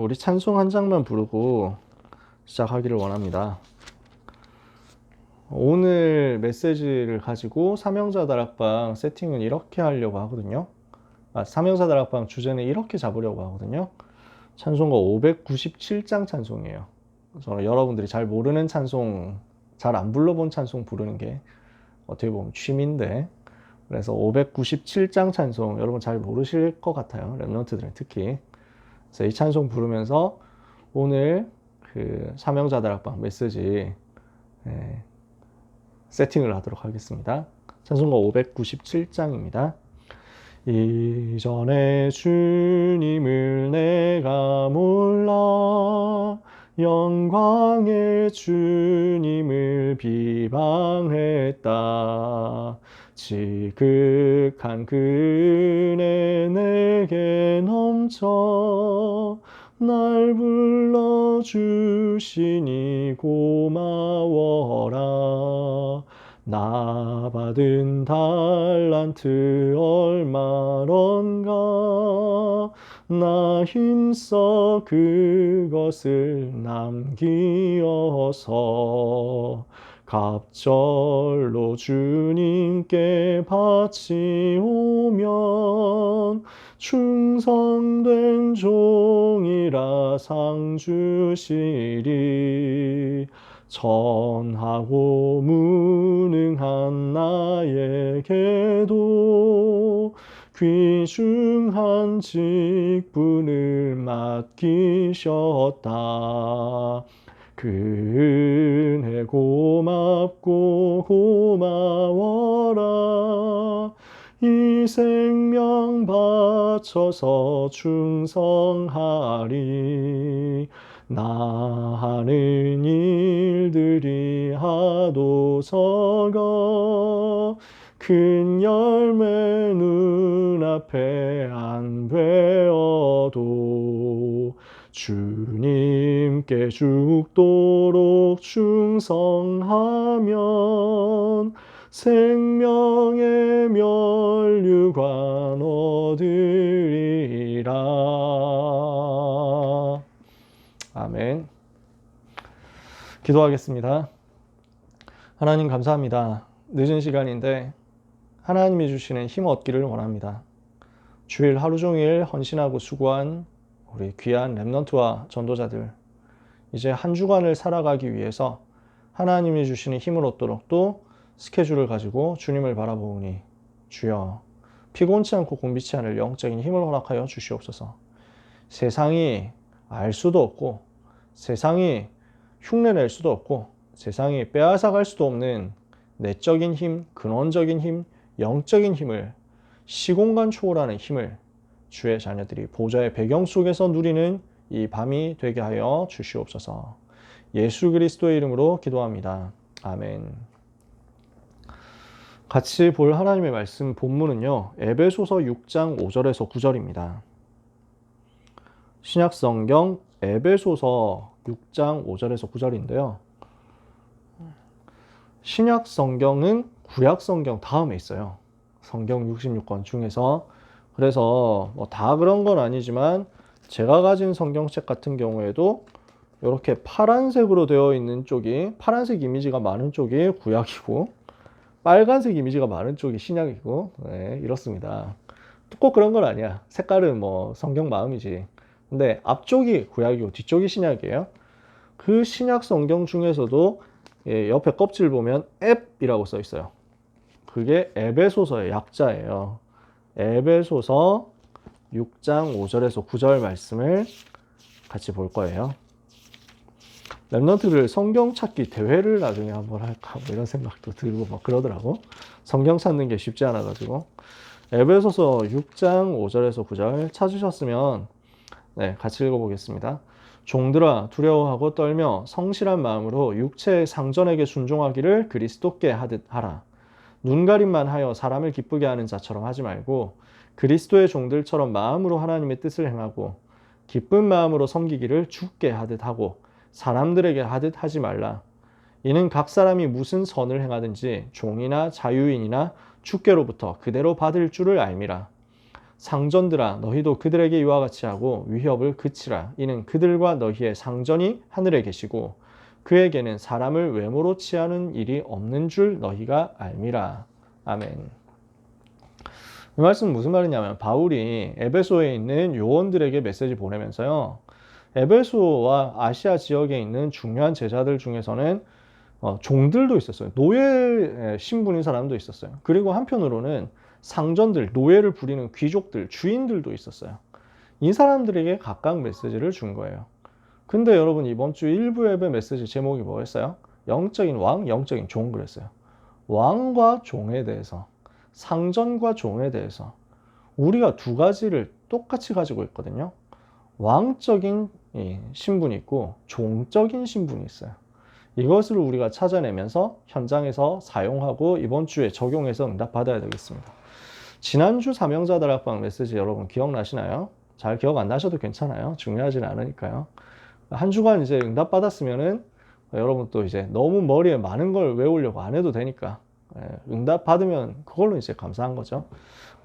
우리 찬송 한 장만 부르고 시작하기를 원합니다. 오늘 메시지를 가지고 삼형제 다락방 세팅은 이렇게 하려고 하거든요. 삼형제 다락방 주제는 이렇게 잡으려고 하거든요. 찬송가 597장 찬송이에요. 저는 여러분들이 잘 모르는 찬송, 잘 안 불러본 찬송 부르는 게 어떻게 보면 취미인데, 그래서 597장 찬송 여러분 잘 모르실 것 같아요. 랩런트들은 특히. 그래서 이 찬송 부르면서 오늘 그 삼형제 다락방 메시지 세팅을 하도록 하겠습니다. 찬송가 597장입니다. 이전에 주님을 내가 몰라 영광의 주님을 비방했다. 지극한 그 은혜 내게 넘쳐 날 불러주시니 고마워라. 나 받은 달란트 얼마런가 나 힘써 그것을 남기어서 갑절로 주님께 바치오면 충성된 종이라 상 주시리. 전하고 무능한 나에게도 귀중한 직분을 맡기셨다. 그 은혜 고맙고 고마워라. 이 생명 바쳐서 충성하리. 나 하는 일들이 하도 적어 큰 열매 눈앞에 안 되어도 주님께 죽도록 충성하면 생명의 면류관 얻으리라. 아멘. 기도하겠습니다. 하나님 감사합니다. 늦은 시간인데 하나님이 주시는 힘 얻기를 원합니다. 주일 하루 종일 헌신하고 수고한 우리 귀한 랩넌트와 전도자들, 이제 한 주간을 살아가기 위해서 하나님이 주시는 힘을 얻도록 또 스케줄을 가지고 주님을 바라보니 주여 피곤치 않고 곤비치 않을 영적인 힘을 허락하여 주시옵소서. 세상이 알 수도 없고 세상이 흉내낼 수도 없고 세상이 빼앗아갈 수도 없는 내적인 힘, 근원적인 힘, 영적인 힘을, 시공간 초월하는 힘을 주의 자녀들이 보좌의 배경 속에서 누리는 이 밤이 되게 하여 주시옵소서. 예수 그리스도의 이름으로 기도합니다. 아멘. 같이 볼 하나님의 말씀 본문은요, 에베소서 6장 5절에서 9절입니다. 신약성경 에베소서 6장 5절에서 9절인데요. 신약성경은 구약성경 다음에 있어요. 성경 66권 중에서. 그래서 뭐 다 그런 건 아니지만 제가 가진 성경책 같은 경우에도 이렇게 파란색으로 되어 있는 쪽이, 파란색 이미지가 많은 쪽이 구약이고 빨간색 이미지가 많은 쪽이 신약이고, 네, 이렇습니다. 꼭 그런 건 아니야. 색깔은 뭐 성경 마음이지. 근데 앞쪽이 구약이고 뒤쪽이 신약이에요. 그 신약 성경 중에서도 옆에 껍질 보면 앱이라고 써 있어요. 그게 에베소서의 약자예요. 에베소서 6장 5절에서 9절 말씀을 같이 볼 거예요. 랩런트들 성경 찾기 대회를 나중에 한번 할까 뭐 이런 생각도 들고 막 그러더라고. 성경 찾는 게 쉽지 않아가지고. 에베소서 6장 5절에서 9절 찾으셨으면 네, 같이 읽어보겠습니다. 종들아 두려워하고 떨며 성실한 마음으로 육체의 상전에게 순종하기를 그리스도께 하듯 하라. 눈가림만 하여 사람을 기쁘게 하는 자처럼 하지 말고 그리스도의 종들처럼 마음으로 하나님의 뜻을 행하고 기쁜 마음으로 섬기기를 주께 하듯 하고 사람들에게 하듯 하지 말라. 이는 각 사람이 무슨 선을 행하든지 종이나 자유인이나 주께로부터 그대로 받을 줄을 알미라. 상전들아 너희도 그들에게 이와 같이 하고 위협을 그치라. 이는 그들과 너희의 상전이 하늘에 계시고 그에게는 사람을 외모로 취하는 일이 없는 줄 너희가 알미라. 아멘. 이 말씀은 무슨 말이냐면 바울이 에베소에 있는 요원들에게 메시지 보내면서요. 에베소와 아시아 지역에 있는 중요한 제자들 중에서는 종들도 있었어요. 노예 신분인 사람도 있었어요. 그리고 한편으로는 상전들, 노예를 부리는 귀족들, 주인들도 있었어요. 이 사람들에게 각각 메시지를 준 거예요. 근데 여러분 이번 주 1부 예배 메시지 제목이 뭐였어요? 영적인 왕, 영적인 종 그랬어요. 왕과 종에 대해서, 상전과 종에 대해서 우리가 두 가지를 똑같이 가지고 있거든요. 왕적인 신분이 있고 종적인 신분이 있어요. 이것을 우리가 찾아내면서 현장에서 사용하고 이번 주에 적용해서 응답받아야 되겠습니다. 지난주 사명자 다락방 메시지 여러분 기억나시나요? 잘 기억 안 나셔도 괜찮아요. 중요하지는 않으니까요. 한 주간 이제 응답받았으면은 여러분 또 이제 너무 머리에 많은 걸 외우려고 안 해도 되니까 응답받으면 그걸로 이제 감사한 거죠.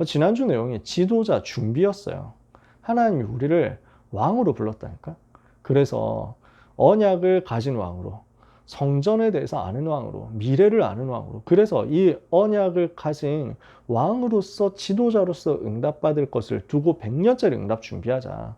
지난주 내용이 지도자 준비였어요. 하나님이 우리를 왕으로 불렀다니까. 그래서 언약을 가진 왕으로, 성전에 대해서 아는 왕으로, 미래를 아는 왕으로. 그래서 이 언약을 가진 왕으로서 지도자로서 응답받을 것을 두고 100년짜리 응답 준비하자.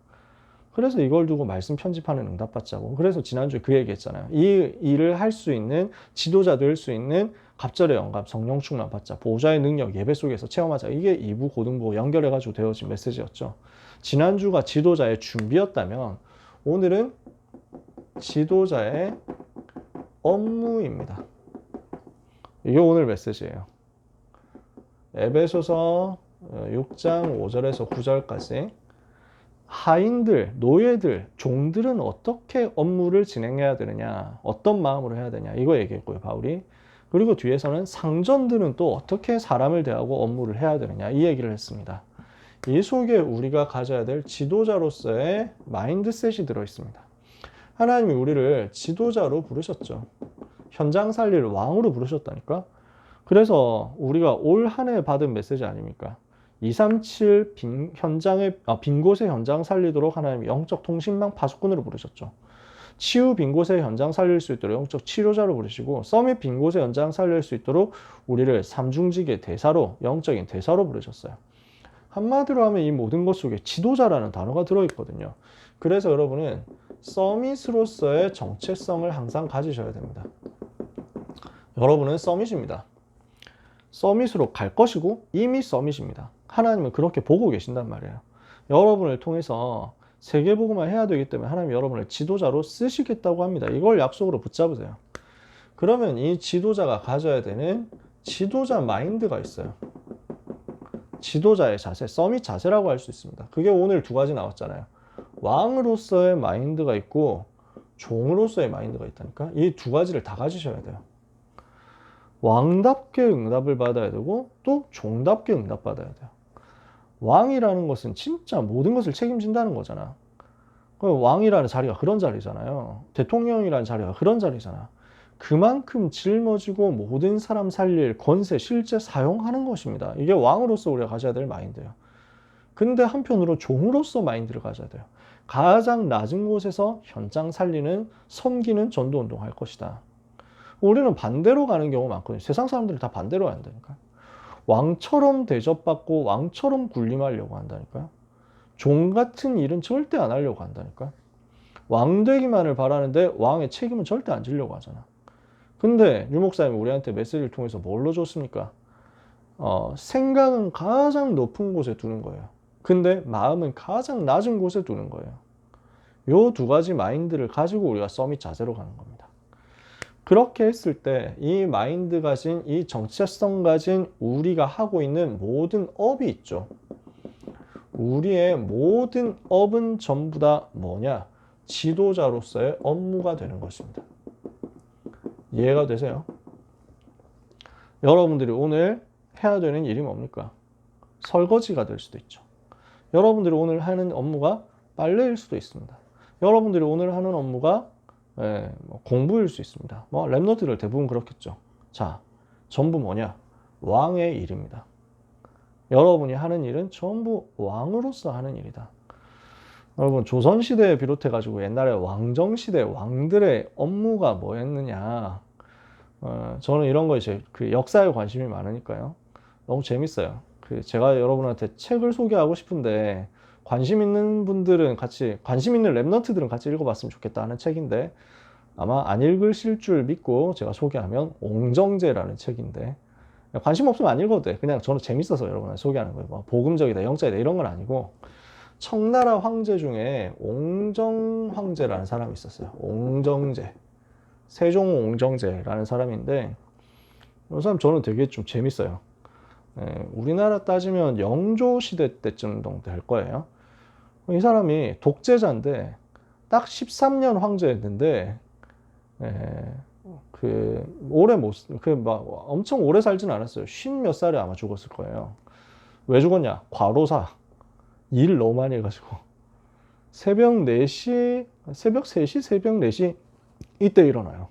그래서 이걸 두고 말씀 편집하는 응답 받자고. 그래서 지난주에 그 얘기 했잖아요. 이 일을 할 수 있는 지도자 될 수 있는 갑절의 영감, 성령 충만 받자. 보호자의 능력 예배 속에서 체험하자. 이게 2부 고등부 연결해가지고 되어진 메시지였죠. 지난주가 지도자의 준비였다면 오늘은 지도자의 업무입니다. 이게 오늘 메시지예요. 에베소서 6장 5절에서 9절까지 하인들, 노예들, 종들은 어떻게 업무를 진행해야 되느냐, 어떤 마음으로 해야 되냐 이거 얘기했고요, 바울이. 그리고 뒤에서는 상전들은 또 어떻게 사람을 대하고 업무를 해야 되느냐 이 얘기를 했습니다. 이 속에 우리가 가져야 될 지도자로서의 마인드셋이 들어있습니다. 하나님이 우리를 지도자로 부르셨죠. 현장 살릴 왕으로 부르셨다니까. 그래서 우리가 올 한 해 받은 메시지 아닙니까? 237 빈 곳의 현장 살리도록 하나님이 영적 통신망 파수꾼으로 부르셨죠. 치유 빈 곳의 현장 살릴 수 있도록 영적 치료자로 부르시고 서밋 빈 곳의 현장 살릴 수 있도록 우리를 삼중직의 대사로 영적인 대사로 부르셨어요. 한마디로 하면 이 모든 것 속에 지도자라는 단어가 들어있거든요. 그래서 여러분은 서밋으로서의 정체성을 항상 가지셔야 됩니다. 여러분은 서밋입니다. 서밋으로 갈 것이고 이미 서밋입니다. 하나님은 그렇게 보고 계신단 말이에요. 여러분을 통해서 세계복음화 해야 되기 때문에 하나님이 여러분을 지도자로 쓰시겠다고 합니다. 이걸 약속으로 붙잡으세요. 그러면 이 지도자가 가져야 되는 지도자 마인드가 있어요. 지도자의 자세, 서밋 자세라고 할 수 있습니다. 그게 오늘 두 가지 나왔잖아요. 왕으로서의 마인드가 있고 종으로서의 마인드가 있다니까. 이 두 가지를 다 가지셔야 돼요. 왕답게 응답을 받아야 되고 또 종답게 응답받아야 돼요. 왕이라는 것은 진짜 모든 것을 책임진다는 거잖아. 왕이라는 자리가 그런 자리잖아요. 대통령이라는 자리가 그런 자리잖아. 그만큼 짊어지고 모든 사람 살릴 권세 실제 사용하는 것입니다. 이게 왕으로서 우리가 가져야 될 마인드예요. 근데 한편으로 종으로서 마인드를 가져야 돼요. 가장 낮은 곳에서 현장 살리는 섬기는 전도운동 할 것이다. 우리는 반대로 가는 경우가 많거든요. 세상 사람들이 다 반대로 한다니까요. 왕처럼 대접받고 왕처럼 군림하려고 한다니까요. 종 같은 일은 절대 안 하려고 한다니까요. 왕 되기만을 바라는데 왕의 책임은 절대 안 지려고 하잖아. 근데 유 목사님이 우리한테 메시지를 통해서 뭘로 줬습니까? 생각은 가장 높은 곳에 두는 거예요. 근데 마음은 가장 낮은 곳에 두는 거예요. 요 두 가지 마인드를 가지고 우리가 서밋 자세로 가는 겁니다. 그렇게 했을 때 이 마인드 가진 이 정체성 가진 우리가 하고 있는 모든 업이 있죠. 우리의 모든 업은 전부 다 뭐냐? 지도자로서의 업무가 되는 것입니다. 이해가 되세요? 여러분들이 오늘 해야 되는 일이 뭡니까? 설거지가 될 수도 있죠. 여러분들이 오늘 하는 업무가 빨래일 수도 있습니다. 여러분들이 오늘 하는 업무가 공부일 수 있습니다. 랩노트들 대부분 그렇겠죠. 자, 전부 뭐냐? 왕의 일입니다. 여러분이 하는 일은 전부 왕으로서 하는 일이다. 여러분, 조선시대에 비롯해가지고 옛날에 왕정시대 왕들의 업무가 뭐였느냐. 저는 이런 거 이제 그 역사에 관심이 많으니까요. 너무 재밌어요. 제가 여러분한테 책을 소개하고 싶은데 관심 있는 분들은 같이, 관심 있는 랩런트들은 같이 읽어봤으면 좋겠다 하는 책인데 아마 안 읽으실 줄 믿고 제가 소개하면 옹정제라는 책인데 관심 없으면 안 읽어도 돼. 그냥 저는 재밌어서 여러분한테 소개하는 거예요. 뭐 복음적이다, 영적이다 이런 건 아니고 청나라 황제 중에 옹정 황제라는 사람이 있었어요. 옹정제. 세종 옹정제라는 사람인데 이 사람 저는 되게 좀 재밌어요. 우리나라 따지면 영조 시대 때쯤 정도 될 거예요. 이 사람이 독재자인데 딱 13년 황제였는데 오래 막 엄청 오래 살진 않았어요. 50몇 살에 아마 죽었을 거예요. 왜 죽었냐? 과로사. 일 너무 많이 해가지고 새벽 4시, 새벽 3시, 새벽 4시 이때 일어나요.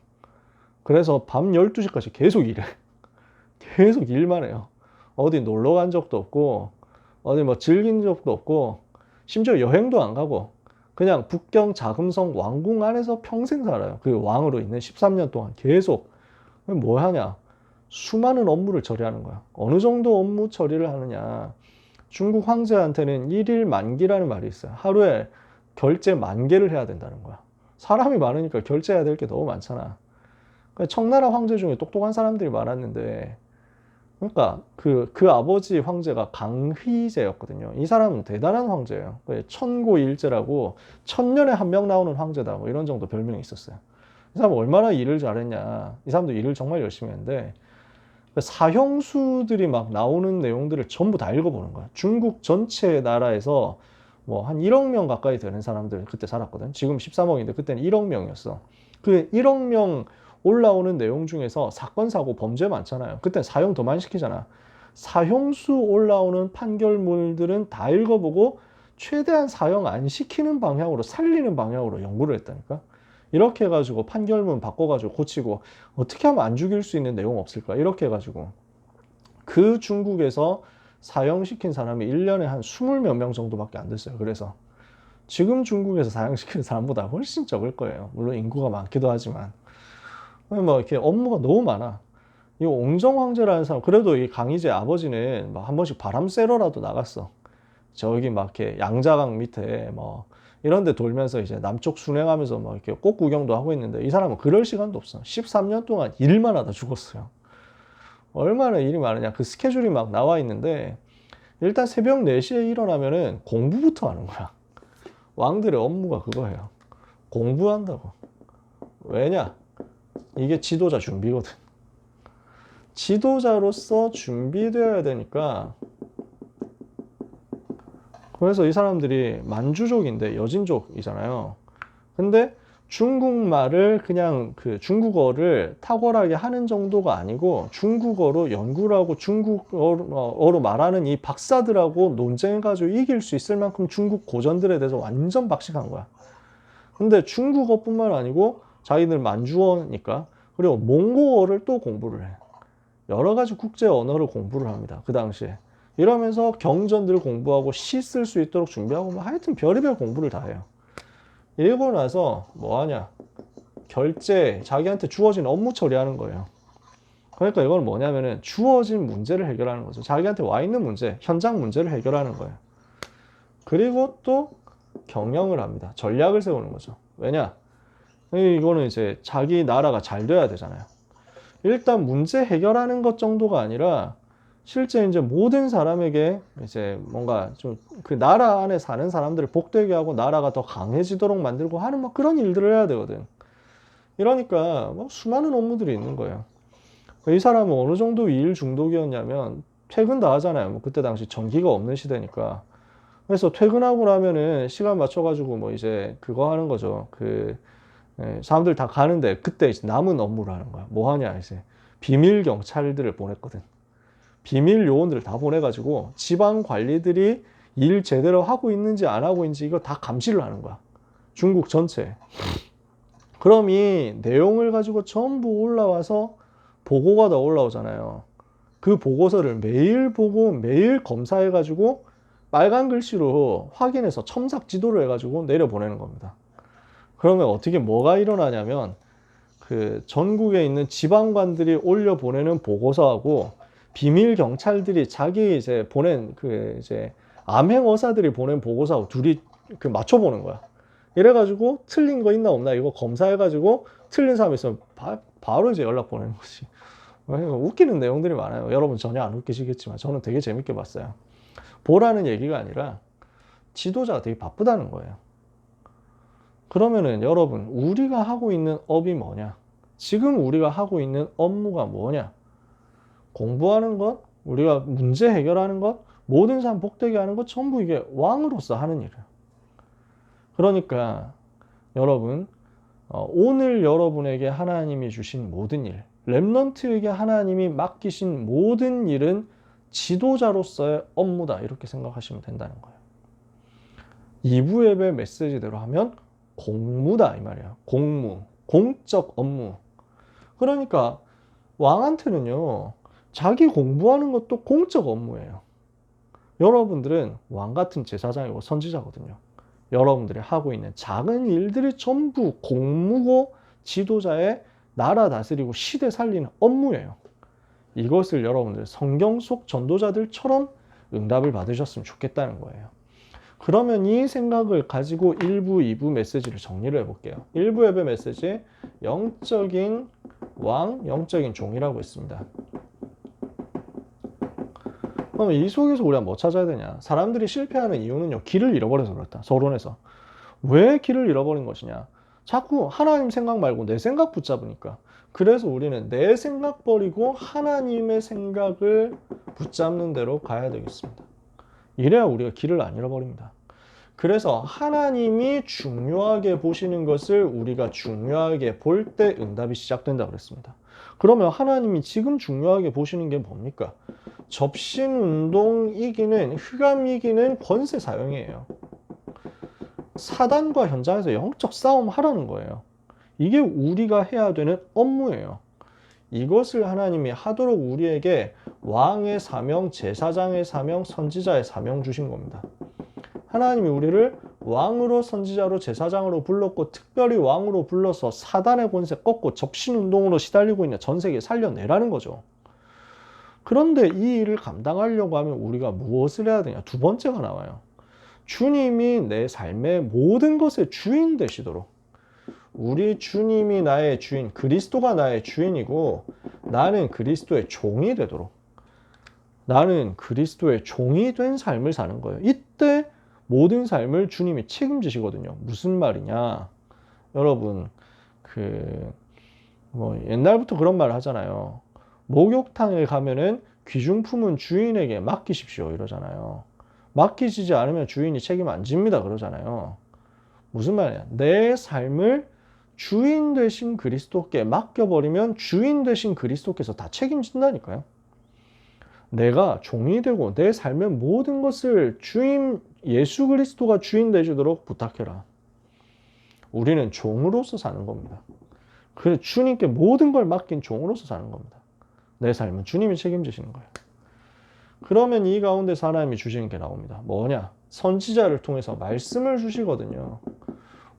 그래서 밤 12시까지 계속 일해. 계속 일만 해요. 어디 놀러 간 적도 없고 어디 뭐 즐긴 적도 없고 심지어 여행도 안 가고 그냥 북경 자금성 왕궁 안에서 평생 살아요. 그 왕으로 있는 13년 동안 계속. 뭐 하냐? 수많은 업무를 처리하는 거야. 어느 정도 업무 처리를 하느냐? 중국 황제한테는 일일 만기라는 말이 있어요. 하루에 결제 10,000개를 해야 된다는 거야. 사람이 많으니까 결제해야 될 게 너무 많잖아. 청나라 황제 중에 똑똑한 사람들이 많았는데 그러니까 그 아버지 황제가 강휘제였거든요. 이 사람은 대단한 황제예요. 천고일제라고 1000년에 한 명 나오는 황제다. 뭐 이런 정도 별명이 있었어요. 이 사람은 얼마나 일을 잘했냐. 이 사람도 일을 정말 열심히 했는데 사형수들이 막 나오는 내용들을 전부 다 읽어보는 거야. 중국 전체 나라에서 뭐 한 1억 명 가까이 되는 사람들 그때 살았거든. 지금 13억인데 그때는 1억 명이었어. 그 1억 명 올라오는 내용 중에서 사건, 사고, 범죄 많잖아요. 그때 사형 더 많이 시키잖아. 사형수 올라오는 판결물들은 다 읽어보고 최대한 사형 안 시키는 방향으로, 살리는 방향으로 연구를 했다니까. 이렇게 해가지고 판결문 바꿔가지고 고치고 어떻게 하면 안 죽일 수 있는 내용 없을까? 이렇게 해가지고 그 중국에서 사형시킨 사람이 1년에 한 20몇 명 정도밖에 안 됐어요. 그래서 지금 중국에서 사형시키는 사람보다 훨씬 적을 거예요. 물론 인구가 많기도 하지만 뭐 이렇게 업무가 너무 많아. 이 옹정 황제라는 사람, 그래도 이 강희제 아버지는 막 한 번씩 바람 쐬러라도 나갔어. 저기 막 이렇게 양자강 밑에 뭐 이런 데 돌면서 이제 남쪽 순회하면서 막 이렇게 꽃 구경도 하고 있는데 이 사람은 그럴 시간도 없어. 13년 동안 일만 하다 죽었어요. 얼마나 일이 많으냐. 그 스케줄이 막 나와 있는데 일단 새벽 4시에 일어나면은 공부부터 하는 거야. 왕들의 업무가 그거예요. 공부한다고. 왜냐? 이게 지도자 준비거든. 지도자로서 준비되어야 되니까. 그래서 이 사람들이 만주족인데 여진족이잖아요. 근데 중국말을 그냥 그 중국어를 탁월하게 하는 정도가 아니고 중국어로 연구를 하고 중국어로 말하는 이 박사들하고 논쟁해가지고 이길 수 있을 만큼 중국 고전들에 대해서 완전 박식한 거야. 근데 중국어뿐만 아니고 자기들 만주어니까 그리고 몽고어를 또 공부를 해. 여러 가지 국제 언어를 공부를 합니다. 그 당시에. 이러면서 경전들을 공부하고 시 쓸 수 있도록 준비하고 뭐 하여튼 별의별 공부를 다 해요. 이러고 나서 뭐 하냐? 결제, 자기한테 주어진 업무 처리하는 거예요. 그러니까 이건 뭐냐면은 주어진 문제를 해결하는 거죠. 자기한테 와 있는 문제, 현장 문제를 해결하는 거예요. 그리고 또 경영을 합니다. 전략을 세우는 거죠. 왜냐? 이거는 이제 자기 나라가 잘 돼야 되잖아요. 일단 문제 해결하는 것 정도가 아니라 실제 이제 모든 사람에게 이제 뭔가 좀 그 나라 안에 사는 사람들을 복되게 하고 나라가 더 강해지도록 만들고 하는 막 그런 일들을 해야 되거든. 이러니까 뭐 수많은 업무들이 있는 거예요. 이 사람은 어느 정도 일 중독이었냐면 퇴근 다 하잖아요. 뭐 그때 당시 전기가 없는 시대니까. 그래서 퇴근하고 나면은 시간 맞춰가지고 뭐 이제 그거 하는 거죠. 사람들 다 가는데 그때 이제 남은 업무를 하는 거야. 뭐 하냐 이제 비밀 경찰들을 보냈거든. 비밀 요원들을 다 보내가지고 지방 관리들이 일 제대로 하고 있는지 안 하고 있는지 이거 다 감시를 하는 거야. 중국 전체. 그럼 이 내용을 가지고 전부 올라와서 보고가 다 올라오잖아요. 그 보고서를 매일 보고 매일 검사해가지고 빨간 글씨로 확인해서 첨삭 지도를 해가지고 내려보내는 겁니다. 그러면 어떻게 뭐가 일어나냐면 그 전국에 있는 지방관들이 올려보내는 보고서하고 비밀 경찰들이 자기 이제 보낸 그 이제 암행 의사들이 보낸 보고서하고 둘이 그 맞춰보는 거야. 이래가지고 틀린 거 있나 없나 이거 검사해가지고 틀린 사람 있으면 바로 이제 연락 보내는 거지. 웃기는 내용들이 많아요. 여러분 전혀 안 웃기시겠지만 저는 되게 재밌게 봤어요. 보라는 얘기가 아니라 지도자가 되게 바쁘다는 거예요. 그러면은 여러분 우리가 하고 있는 업이 뭐냐? 지금 우리가 하고 있는 업무가 뭐냐? 공부하는 것, 우리가 문제 해결하는 것, 모든 사람 복되게 하는 것 전부 이게 왕으로서 하는 일이에요. 그러니까 여러분 오늘 여러분에게 하나님이 주신 모든 일, 렘넌트에게 하나님이 맡기신 모든 일은 지도자로서의 업무다 이렇게 생각하시면 된다는 거예요. 2부 예배 메시지대로 하면 공무다 이 말이야. 공무, 공적 업무. 그러니까 왕한테는요 자기 공부하는 것도 공적 업무예요. 여러분들은 왕 같은 제사장이고 선지자거든요. 여러분들이 하고 있는 작은 일들이 전부 공무고 지도자의 나라 다스리고 시대 살리는 업무예요. 이것을 여러분들 성경 속 전도자들처럼 응답을 받으셨으면 좋겠다는 거예요. 그러면 이 생각을 가지고 1부, 2부 메시지를 정리를 해볼게요. 1부 예배 메시지 영적인 왕, 영적인 종이라고 했습니다. 그럼 이 속에서 우리가 뭐 찾아야 되냐? 사람들이 실패하는 이유는요. 길을 잃어버려서 그렇다. 서론에서. 왜 길을 잃어버린 것이냐? 자꾸 하나님 생각 말고 내 생각 붙잡으니까. 그래서 우리는 내 생각 버리고 하나님의 생각을 붙잡는 대로 가야 되겠습니다. 이래야 우리가 길을 안 잃어버립니다. 그래서 하나님이 중요하게 보시는 것을 우리가 중요하게 볼 때 응답이 시작된다고 그랬습니다. 그러면 하나님이 지금 중요하게 보시는 게 뭡니까? 접신운동 이기는, 흑암 이기는 권세 사용이에요. 사단과 현장에서 영적 싸움 하라는 거예요. 이게 우리가 해야 되는 업무예요. 이것을 하나님이 하도록 우리에게 왕의 사명, 제사장의 사명, 선지자의 사명 주신 겁니다. 하나님이 우리를 왕으로, 선지자로, 제사장으로 불렀고 특별히 왕으로 불러서 사단의 권세 꺾고 접신운동으로 시달리고 있는 전 세계 살려내라는 거죠. 그런데 이 일을 감당하려고 하면 우리가 무엇을 해야 되냐? 두 번째가 나와요. 주님이 내 삶의 모든 것의 주인 되시도록. 우리 주님이 나의 주인, 그리스도가 나의 주인이고 나는 그리스도의 종이 되도록. 나는 그리스도의 종이 된 삶을 사는 거예요. 이때 모든 삶을 주님이 책임지시거든요. 무슨 말이냐? 여러분, 옛날부터 그런 말을 하잖아요. 목욕탕에 가면은 귀중품은 주인에게 맡기십시오. 이러잖아요. 맡기시지 않으면 주인이 책임 안 집니다. 그러잖아요. 무슨 말이냐? 내 삶을 주인 되신 그리스도께 맡겨버리면 주인 되신 그리스도께서 다 책임진다니까요. 내가 종이 되고 내 삶의 모든 것을 주인 예수 그리스도가 주인 되시도록 부탁해라. 우리는 종으로서 사는 겁니다. 그래서 주님께 모든 걸 맡긴 종으로서 사는 겁니다. 내 삶은 주님이 책임지시는 거예요. 그러면 이 가운데서 하나님이 주시는 게 나옵니다. 뭐냐? 선지자를 통해서 말씀을 주시거든요.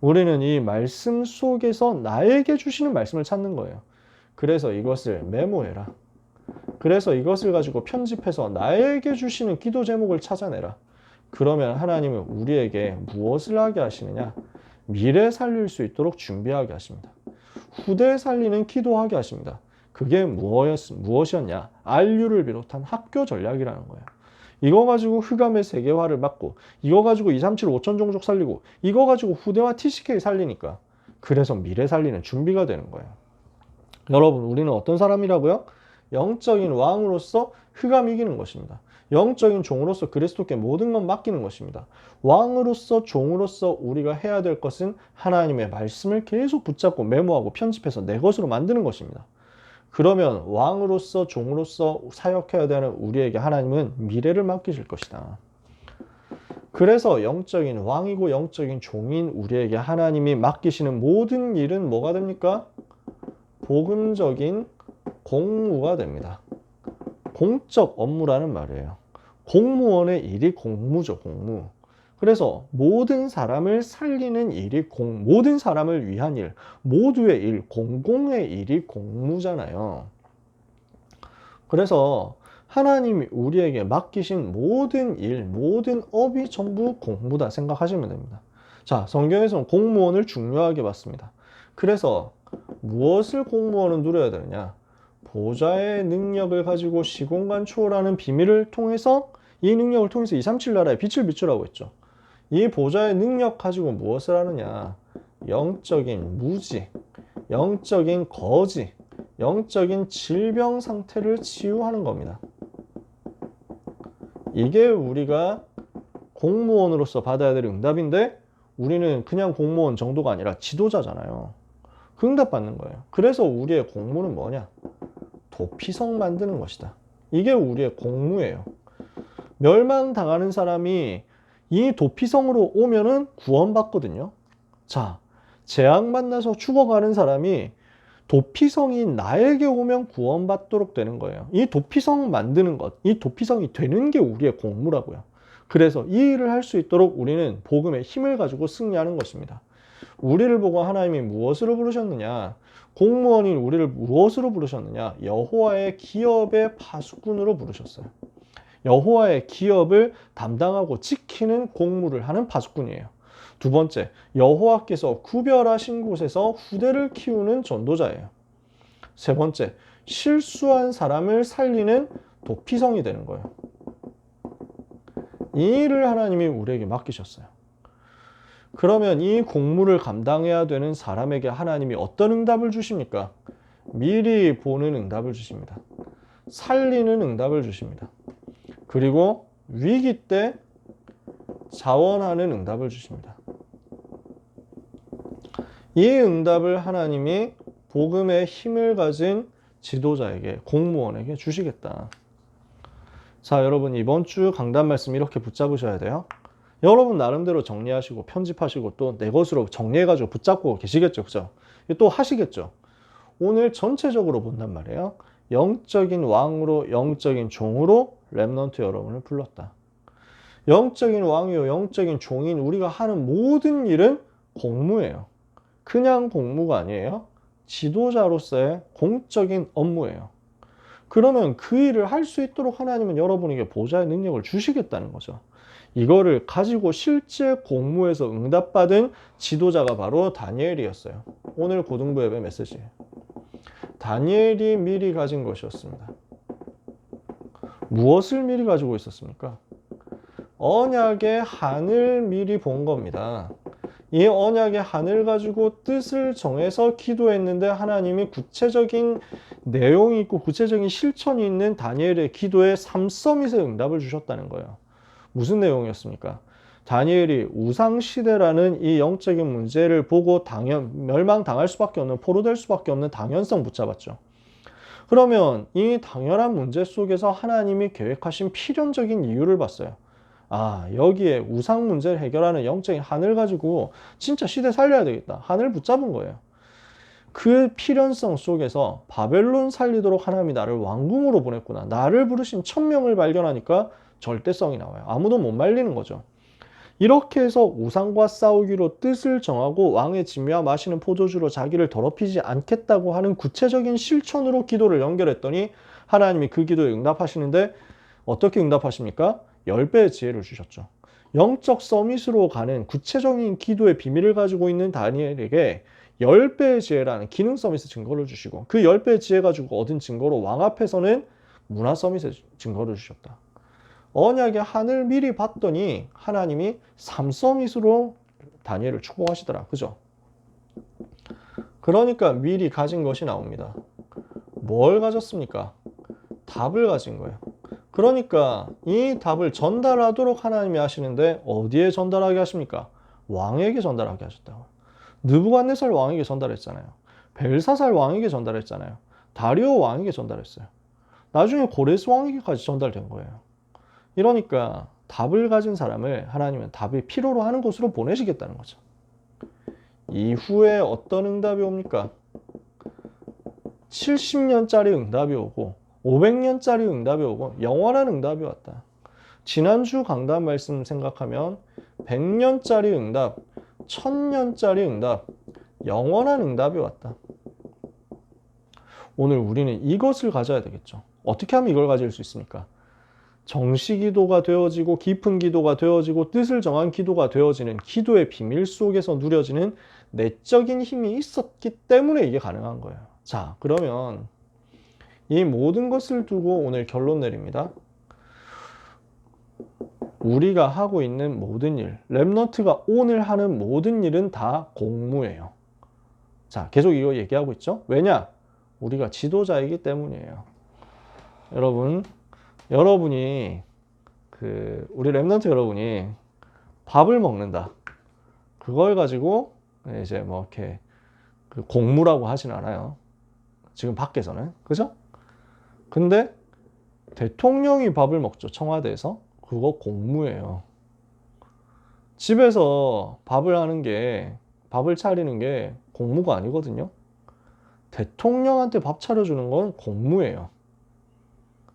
우리는 이 말씀 속에서 나에게 주시는 말씀을 찾는 거예요. 그래서 이것을 메모해라. 그래서 이것을 가지고 편집해서 나에게 주시는 기도 제목을 찾아내라. 그러면 하나님은 우리에게 무엇을 하게 하시느냐? 미래 살릴 수 있도록 준비하게 하십니다. 후대 살리는 기도하게 하십니다. 그게 무엇이었냐? RU를 비롯한 학교 전략이라는 거예요. 이거 가지고 흑암의 세계화를 막고, 이거 가지고 237 5천 종족 살리고, 이거 가지고 후대와 TCK 살리니까 그래서 미래 살리는 준비가 되는 거예요. 여러분, 우리는 어떤 사람이라고요? 영적인 왕으로서 흑암 이기는 것입니다. 영적인 종으로서 그리스도께 모든 건 맡기는 것입니다. 왕으로서 종으로서 우리가 해야 될 것은 하나님의 말씀을 계속 붙잡고 메모하고 편집해서 내 것으로 만드는 것입니다. 그러면 왕으로서 종으로서 사역해야 되는 우리에게 하나님은 미래를 맡기실 것이다. 그래서 영적인 왕이고 영적인 종인 우리에게 하나님이 맡기시는 모든 일은 뭐가 됩니까? 복음적인 공무가 됩니다. 공적 업무라는 말이에요. 공무원의 일이 공무죠, 공무. 그래서 모든 사람을 살리는 일이 모든 사람을 위한 일, 모두의 일, 공공의 일이 공무잖아요. 그래서 하나님이 우리에게 맡기신 모든 일, 모든 업이 전부 공무다 생각하시면 됩니다. 자, 성경에서는 공무원을 중요하게 봤습니다. 그래서 무엇을 공무원은 누려야 되느냐? 보좌의 능력을 가지고 시공간 초월하는 비밀을 통해서 이 능력을 통해서 237 나라에 빛을 비추라고 했죠. 이 보좌의 능력 가지고 무엇을 하느냐? 영적인 무지, 영적인 거지, 영적인 질병 상태를 치유하는 겁니다. 이게 우리가 공무원으로서 받아야 될 응답인데 우리는 그냥 공무원 정도가 아니라 지도자잖아요. 그 응답 받는 거예요. 그래서 우리의 공무는 뭐냐? 도피성 만드는 것이다. 이게 우리의 공무예요. 멸망당하는 사람이 이 도피성으로 오면은 구원받거든요. 자, 재앙 만나서 죽어가는 사람이 도피성이 나에게 오면 구원받도록 되는 거예요. 이 도피성 만드는 것, 이 도피성이 되는 게 우리의 공무라고요. 그래서 이 일을 할 수 있도록 우리는 복음의 힘을 가지고 승리하는 것입니다. 우리를 보고 하나님이 무엇으로 부르셨느냐? 공무원인 우리를 무엇으로 부르셨느냐? 여호와의 기업의 파수꾼으로 부르셨어요. 여호와의 기업을 담당하고 지키는 공무를 하는 파수꾼이에요. 두 번째, 여호와께서 구별하신 곳에서 후대를 키우는 전도자예요. 세 번째, 실수한 사람을 살리는 도피성이 되는 거예요. 이 일을 하나님이 우리에게 맡기셨어요. 그러면 이 공무를 감당해야 되는 사람에게 하나님이 어떤 응답을 주십니까? 미리 보는 응답을 주십니다. 살리는 응답을 주십니다. 그리고 위기 때 자원하는 응답을 주십니다. 이 응답을 하나님이 복음의 힘을 가진 지도자에게, 공무원에게 주시겠다. 자, 여러분 이번 주 강단 말씀 이렇게 붙잡으셔야 돼요. 여러분 나름대로 정리하시고 편집하시고 또 내 것으로 정리해가지고 붙잡고 계시겠죠, 그죠? 또 하시겠죠. 오늘 전체적으로 본단 말이에요. 영적인 왕으로, 영적인 종으로 렘넌트 여러분을 불렀다. 영적인 왕이요, 영적인 종인 우리가 하는 모든 일은 공무예요. 그냥 공무가 아니에요. 지도자로서의 공적인 업무예요. 그러면 그 일을 할 수 있도록 하나님은 여러분에게 보좌의 능력을 주시겠다는 거죠. 이거를 가지고 실제 공무에서 응답받은 지도자가 바로 다니엘이었어요. 오늘 고등부 예배 메시지예요. 다니엘이 미리 가진 것이었습니다. 무엇을 미리 가지고 있었습니까? 언약의 한을 미리 본 겁니다. 이 언약의 한을 가지고 뜻을 정해서 기도했는데 하나님이 구체적인 내용이 있고 구체적인 실천이 있는 다니엘의 기도에 3서밋의 응답을 주셨다는 거예요. 무슨 내용이었습니까? 다니엘이 우상시대라는 이 영적인 문제를 보고 멸망당할 수밖에 없는, 포로될 수밖에 없는 당연성 붙잡았죠. 그러면 이 당연한 문제 속에서 하나님이 계획하신 필연적인 이유를 봤어요. 아, 여기에 우상 문제를 해결하는 영적인 한을 가지고 진짜 시대 살려야 되겠다. 한을 붙잡은 거예요. 그 필연성 속에서 바벨론 살리도록 하나님이 나를 왕궁으로 보냈구나. 나를 부르신 천명을 발견하니까 절대성이 나와요. 아무도 못 말리는 거죠. 이렇게 해서 우상과 싸우기로 뜻을 정하고 왕의 진미와 마시는 포도주로 자기를 더럽히지 않겠다고 하는 구체적인 실천으로 기도를 연결했더니 하나님이 그 기도에 응답하시는데 어떻게 응답하십니까? 10배의 지혜를 주셨죠. 영적 서밋으로 가는 구체적인 기도의 비밀을 가지고 있는 다니엘에게 10배의 지혜라는 기능 서밋의 증거를 주시고 그 10배의 지혜 가지고 얻은 증거로 왕 앞에서는 문화 서밋의 증거를 주셨다. 언약의 한을 미리 봤더니 하나님이 3서밋으로 다니엘을 축복하시더라. 그죠? 그러니까 미리 가진 것이 나옵니다. 뭘 가졌습니까? 답을 가진 거예요. 그러니까 이 답을 전달하도록 하나님이 하시는데 어디에 전달하게 하십니까? 왕에게 전달하게 하셨다고. 느부갓네살 왕에게 전달했잖아요. 벨사살 왕에게 전달했잖아요. 다리오 왕에게 전달했어요. 나중에 고레스 왕에게까지 전달된 거예요. 이러니까 답을 가진 사람을 하나님은 답이 필요로 하는 곳으로 보내시겠다는 거죠. 이후에 어떤 응답이 옵니까? 70년짜리 응답이 오고 500년짜리 응답이 오고 영원한 응답이 왔다. 지난주 강단 말씀 생각하면 100년짜리 응답, 1000년짜리 응답, 영원한 응답이 왔다. 오늘 우리는 이것을 가져야 되겠죠. 어떻게 하면 이걸 가질 수 있습니까? 정시기도가 되어지고 깊은 기도가 되어지고 뜻을 정한 기도가 되어지는 기도의 비밀 속에서 누려지는 내적인 힘이 있었기 때문에 이게 가능한 거예요. 자, 그러면 이 모든 것을 두고 오늘 결론 내립니다. 우리가 하고 있는 모든 일, 랩넌트가 오늘 하는 모든 일은 다 공무예요. 자, 계속 이거 얘기하고 있죠? 왜냐? 우리가 지도자이기 때문이에요. 여러분이 우리 랩넌트 여러분이 밥을 먹는다. 그걸 가지고 이제 뭐 이렇게 공무라고 하진 않아요. 지금 밖에서는. 그죠? 근데 대통령이 밥을 먹죠. 청와대에서. 그거 공무예요. 집에서 밥을 차리는 게 공무가 아니거든요. 대통령한테 밥 차려주는 건 공무예요.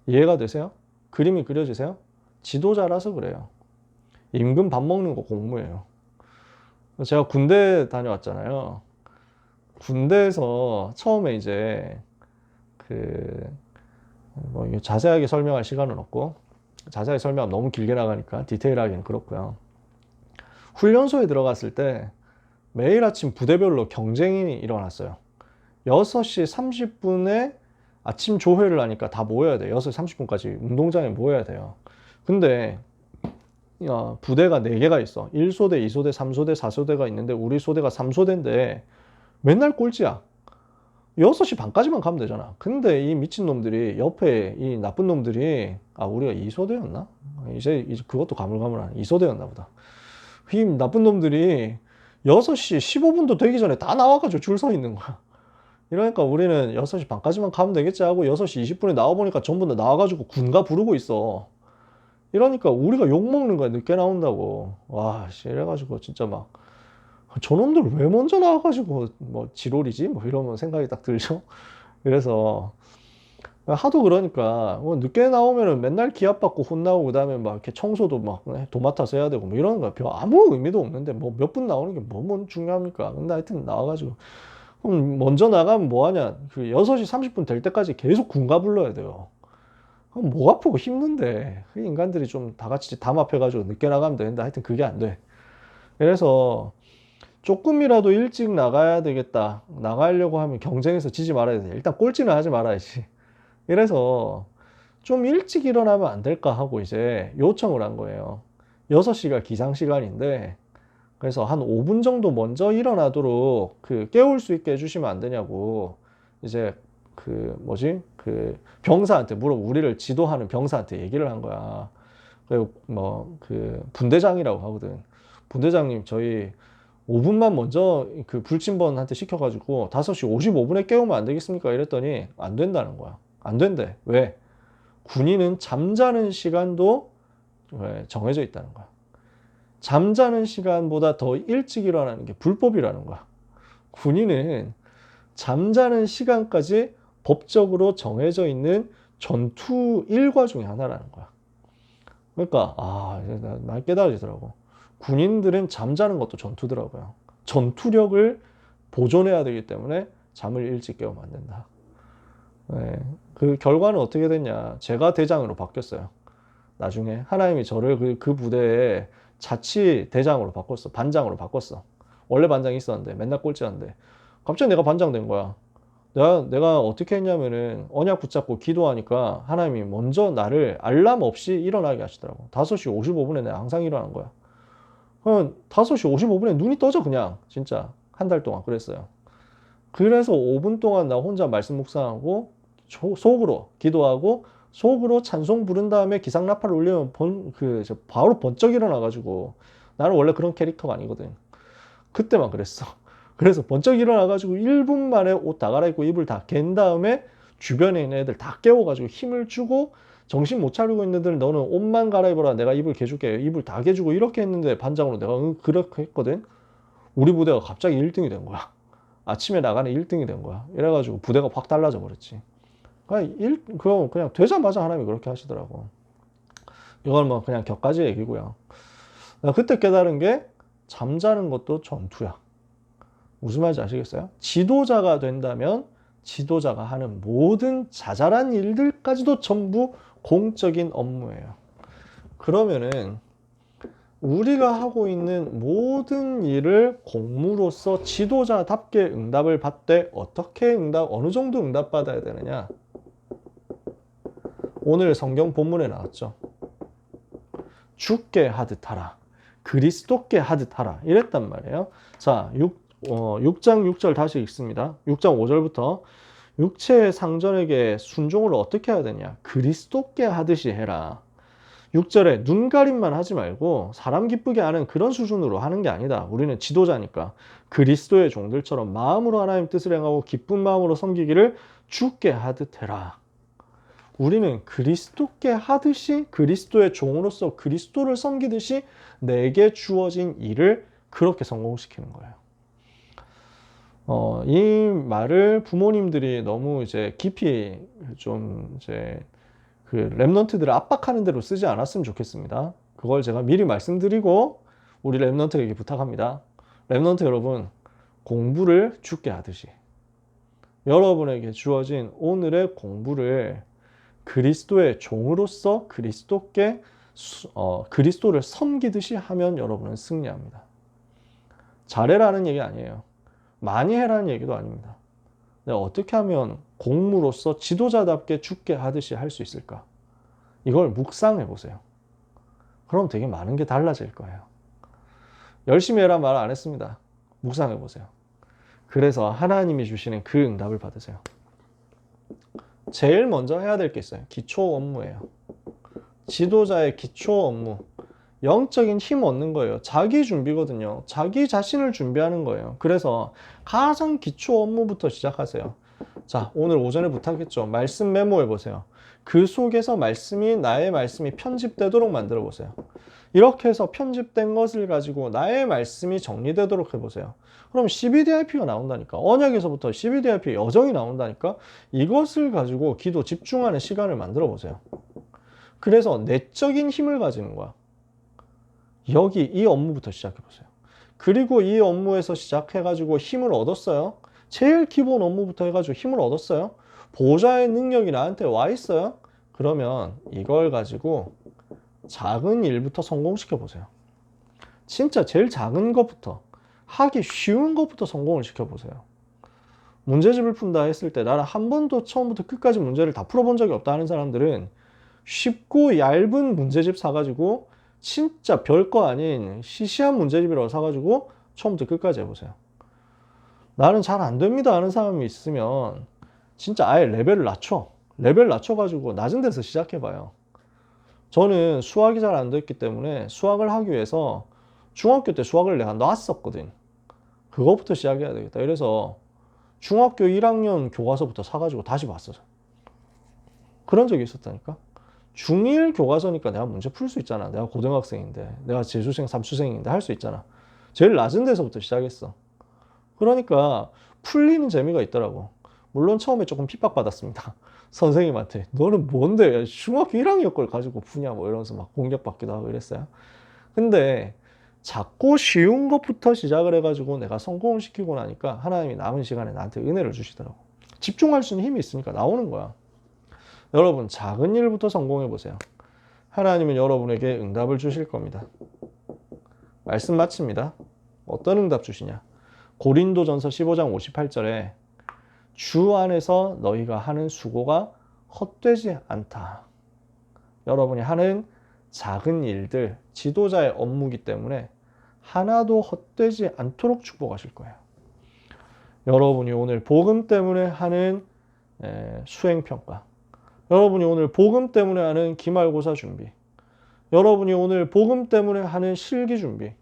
이해가 되세요? 그림이 그려지세요? 지도자라서 그래요. 임금 밥 먹는 거 공무예요. 제가 군대 다녀왔잖아요. 군대에서 처음에 이제 뭐 자세하게 설명할 시간은 없고, 자세하게 설명하면 너무 길게 나가니까 디테일하게는 그렇고요. 훈련소에 들어갔을 때 매일 아침 부대별로 경쟁이 일어났어요. 6시 30분에 아침 조회를 하니까 다 모여야 돼요. 6시 30분까지 운동장에 모여야 돼요. 근데 부대가 4개가 있어. 1소대, 2소대, 3소대, 4소대가 있는데 우리 소대가 3소대인데 맨날 꼴찌야. 6시 반까지만 가면 되잖아. 근데 이 미친놈들이 옆에 이 나쁜 놈들이 우리가 2소대였나? 이제 그것도 가물가물하네. 2소대였나 보다. 이 나쁜 놈들이 6시 15분도 되기 전에 다 나와가지고 줄 서 있는 거야. 이러니까 우리는 6시 반까지만 가면 되겠지 하고 6시 20분에 나와보니까 전부 다 나와가지고 군가 부르고 있어. 이러니까 우리가 욕먹는 거야. 늦게 나온다고. 와, 이래가지고 진짜 막 저놈들 왜 먼저 나와가지고 뭐 지롤이지? 뭐 이러면 생각이 딱 들죠. 그래서 하도 그러니까 늦게 나오면은 맨날 기합받고 혼나고 그다음에 막 이렇게 청소도 막 도맡아서 해야 되고 뭐 이런 거 아무 의미도 없는데 뭐 몇 분 나오는 게 뭐 중요합니까? 근데 하여튼 나와가지고 그럼 먼저 나가면 뭐 하냐? 6시 30분 될 때까지 계속 군가 불러야 돼요. 그럼 목 아프고 힘든데 그 인간들이 좀 다 같이 담합해가지고 늦게 나가면 되는데 하여튼 그게 안 돼. 그래서 조금이라도 일찍 나가야 되겠다. 나가려고 하면 경쟁에서 지지 말아야 돼. 일단 꼴찌는 하지 말아야지. 이래서 좀 일찍 일어나면 안 될까 하고 이제 요청을 한 거예요. 6시가 기상시간인데 그래서 한 5분 정도 먼저 일어나도록 깨울 수 있게 해주시면 안 되냐고 이제 병사한테 우리를 지도하는 병사한테 얘기를 한 거야. 그리고 분대장이라고 하거든. 분대장님 저희 5분만 먼저 불침번한테 시켜가지고 5시 55분에 깨우면 안 되겠습니까? 이랬더니 안 된다는 거야. 안 된대. 왜? 군인은 잠자는 시간도 정해져 있다는 거야. 잠자는 시간보다 더 일찍 일어나는 게 불법이라는 거야. 군인은 잠자는 시간까지 법적으로 정해져 있는 전투 일과 중에 하나라는 거야. 그러니까 많이 깨달아지더라고. 군인들은 잠자는 것도 전투더라고요. 전투력을 보존해야 되기 때문에 잠을 일찍 깨우면 안 된다. 네. 그 결과는 어떻게 됐냐? 제가 대장으로 바뀌었어요. 나중에 하나님이 저를 그 부대에 자치 대장으로 바꿨어. 반장으로 바꿨어. 원래 반장이 있었는데 맨날 꼴찌였는데 갑자기 내가 반장 된 거야. 내가 어떻게 했냐면은 언약 붙잡고 기도하니까 하나님이 먼저 나를 알람 없이 일어나게 하시더라고. 5시 55분에 내가 항상 일어난 거야. 그럼 5시 55분에 눈이 떠져 그냥. 진짜 한 달 동안 그랬어요. 그래서 5분 동안 나 혼자 말씀 묵상하고 속으로 기도하고 속으로 찬송 부른 다음에 기상나팔을 울리면 바로 번쩍 일어나가지고 나는 원래 그런 캐릭터가 아니거든. 그때만 그랬어. 그래서 번쩍 일어나가지고 1분 만에 옷 다 갈아입고 이불 다 갠 다음에 주변에 있는 애들 다 깨워가지고 힘을 주고 정신 못 차리고 있는 애들 너는 옷만 갈아입어라 내가 이불 개줄게 이불 다 개주고 이렇게 했는데 반장으로 내가 그렇게 했거든. 우리 부대가 갑자기 1등이 된 거야. 아침에 나가는 1등이 된 거야. 이래가지고 부대가 확 달라져 버렸지. 그거 그냥 되자마자 하나님이 그렇게 하시더라고. 이건 뭐 그냥 격가지 얘기고요. 그때 깨달은 게 잠자는 것도 전투야. 무슨 말인지 아시겠어요? 지도자가 된다면 지도자가 하는 모든 자잘한 일들까지도 전부 공적인 업무예요. 그러면은 우리가 하고 있는 모든 일을 공무로서 지도자답게 응답을 받되 어떻게 어느 정도 응답받아야 되느냐? 오늘 성경 본문에 나왔죠. 주께 하듯 하라. 그리스도께 하듯 하라. 이랬단 말이에요. 자, 6장 6절 다시 읽습니다. 6장 5절부터 육체의 상전에게 순종을 어떻게 해야 되냐? 그리스도께 하듯이 해라. 6절에 눈가림만 하지 말고 사람 기쁘게 하는 그런 수준으로 하는 게 아니다. 우리는 지도자니까 그리스도의 종들처럼 마음으로 하나님 뜻을 행하고 기쁜 마음으로 섬기기를 주께 하듯 해라. 우리는 그리스도께 하듯이 그리스도의 종으로서 그리스도를 섬기듯이 내게 주어진 일을 그렇게 성공시키는 거예요. 이 말을 부모님들이 너무 이제 깊이 좀 이제 그 랩런트들을 압박하는 대로 쓰지 않았으면 좋겠습니다. 그걸 제가 미리 말씀드리고 우리 랩런트에게 부탁합니다. 랩런트 여러분, 공부를 주께 하듯이 여러분에게 주어진 오늘의 공부를 그리스도의 종으로서 그리스도를 섬기듯이 하면 여러분은 승리합니다. 잘해라는 얘기 아니에요. 많이 해라는 얘기도 아닙니다. 내가 어떻게 하면 공무로서 지도자답게 주께 하듯이 할 수 있을까? 이걸 묵상해 보세요. 그럼 되게 많은 게 달라질 거예요. 열심히 해라 말 안 했습니다. 묵상해 보세요. 그래서 하나님이 주시는 그 응답을 받으세요. 제일 먼저 해야 될 게 있어요. 기초 업무예요. 지도자의 기초 업무. 영적인 힘 얻는 거예요. 자기 준비거든요. 자기 자신을 준비하는 거예요. 그래서 가장 기초 업무부터 시작하세요. 자, 오늘 오전에 부탁했죠. 말씀 메모해 보세요. 그 속에서 나의 말씀이 편집되도록 만들어 보세요. 이렇게 해서 편집된 것을 가지고 나의 말씀이 정리되도록 해보세요. 그럼 CBDIP가 나온다니까. 언약에서부터 CBDIP 여정이 나온다니까. 이것을 가지고 기도 집중하는 시간을 만들어 보세요. 그래서 내적인 힘을 가지는 거야. 여기 이 업무부터 시작해 보세요. 그리고 이 업무에서 시작해가지고 힘을 얻었어요. 제일 기본 업무부터 해가지고 힘을 얻었어요. 보좌의 능력이 나한테 와 있어요. 그러면 이걸 가지고 작은 일부터 성공시켜 보세요. 진짜 제일 작은 것부터, 하기 쉬운 것부터 성공을 시켜보세요. 문제집을 푼다 했을 때 나는 한 번도 처음부터 끝까지 문제를 다 풀어본 적이 없다 하는 사람들은 쉽고 얇은 문제집 사가지고 진짜 별거 아닌 시시한 문제집이라고 사가지고 처음부터 끝까지 해보세요. 나는 잘 안 됩니다 하는 사람이 있으면 진짜 아예 레벨을 낮춰가지고 낮은 데서 시작해봐요. 저는 수학이 잘 안 됐기 때문에 수학을 하기 위해서 중학교 때 수학을 내가 놨었거든. 그거부터 시작해야 되겠다. 그래서 중학교 1학년 교과서부터 사가지고 다시 봤어요. 그런 적이 있었다니까. 중1 교과서니까 내가 문제 풀 수 있잖아. 내가 고등학생인데, 내가 재수생, 삼수생인데 할 수 있잖아. 제일 낮은 데서부터 시작했어. 그러니까 풀리는 재미가 있더라고. 물론 처음에 조금 핍박받았습니다. 선생님한테 너는 뭔데 중학교 1학년 걸 가지고 푸냐 뭐 이러면서 막 공격받기도 하고 이랬어요. 근데 작고 쉬운 것부터 시작을 해가지고 내가 성공을 시키고 나니까 하나님이 남은 시간에 나한테 은혜를 주시더라고. 집중할 수 있는 힘이 있으니까 나오는 거야. 여러분 작은 일부터 성공해 보세요. 하나님은 여러분에게 응답을 주실 겁니다. 말씀 마칩니다. 어떤 응답 주시냐? 고린도전서 15장 58절에 주 안에서 너희가 하는 수고가 헛되지 않다. 여러분이 하는 작은 일들, 지도자의 업무이기 때문에 하나도 헛되지 않도록 축복하실 거예요. 여러분이 오늘 복음 때문에 하는 수행평가, 여러분이 오늘 복음 때문에 하는 기말고사 준비, 여러분이 오늘 복음 때문에 하는 실기 준비,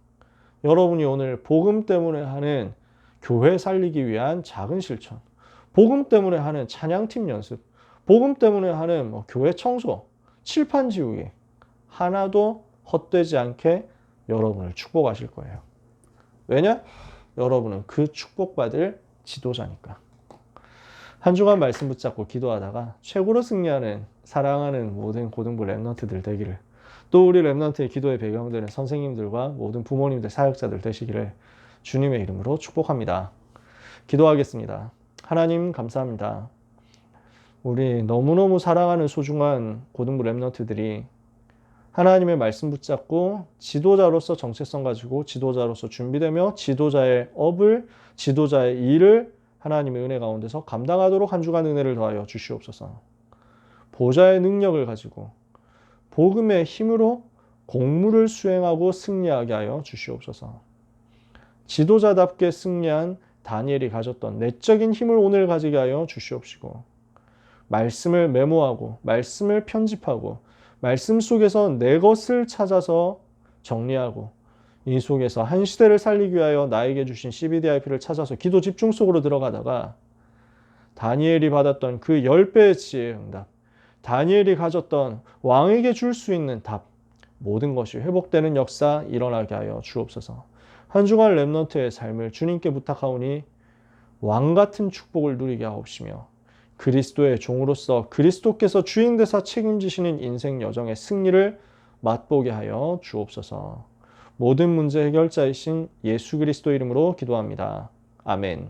여러분이 오늘 복음 때문에 하는 교회 살리기 위한 작은 실천, 복음 때문에 하는 찬양팀 연습, 복음 때문에 하는 교회 청소, 칠판 지우기, 하나도 헛되지 않게 여러분을 축복하실 거예요. 왜냐? 여러분은 그 축복받을 지도자니까. 한 주간 말씀 붙잡고 기도하다가 최고로 승리하는 사랑하는 모든 고등부 랩런트들 되기를, 또 우리 랩런트의 기도의 배경되는 선생님들과 모든 부모님들, 사역자들 되시기를 주님의 이름으로 축복합니다. 기도하겠습니다. 하나님 감사합니다. 우리 너무너무 사랑하는 소중한 고등부 랩런트들이 하나님의 말씀 붙잡고 지도자로서 정체성 가지고 지도자로서 준비되며 지도자의 업을, 지도자의 일을 하나님의 은혜 가운데서 감당하도록 한 주간 은혜를 더하여 주시옵소서. 보좌의 능력을 가지고 복음의 힘으로 공무를 수행하고 승리하게 하여 주시옵소서. 지도자답게 승리한 다니엘이 가졌던 내적인 힘을 오늘 가지게 하여 주시옵시고, 말씀을 메모하고 말씀을 편집하고 말씀 속에서 내 것을 찾아서 정리하고 이 속에서 한 시대를 살리기 위하여 나에게 주신 CBDIP를 찾아서 기도 집중 속으로 들어가다가 다니엘이 받았던 그 10배의 지혜의 응답, 다니엘이 가졌던 왕에게 줄 수 있는 답, 모든 것이 회복되는 역사 일어나게 하여 주옵소서. 한 주간 렘넌트의 삶을 주님께 부탁하오니 왕 같은 축복을 누리게 하옵시며 그리스도의 종으로서 그리스도께서 주인 되사 책임지시는 인생 여정의 승리를 맛보게 하여 주옵소서. 모든 문제 해결자이신 예수 그리스도 이름으로 기도합니다. 아멘.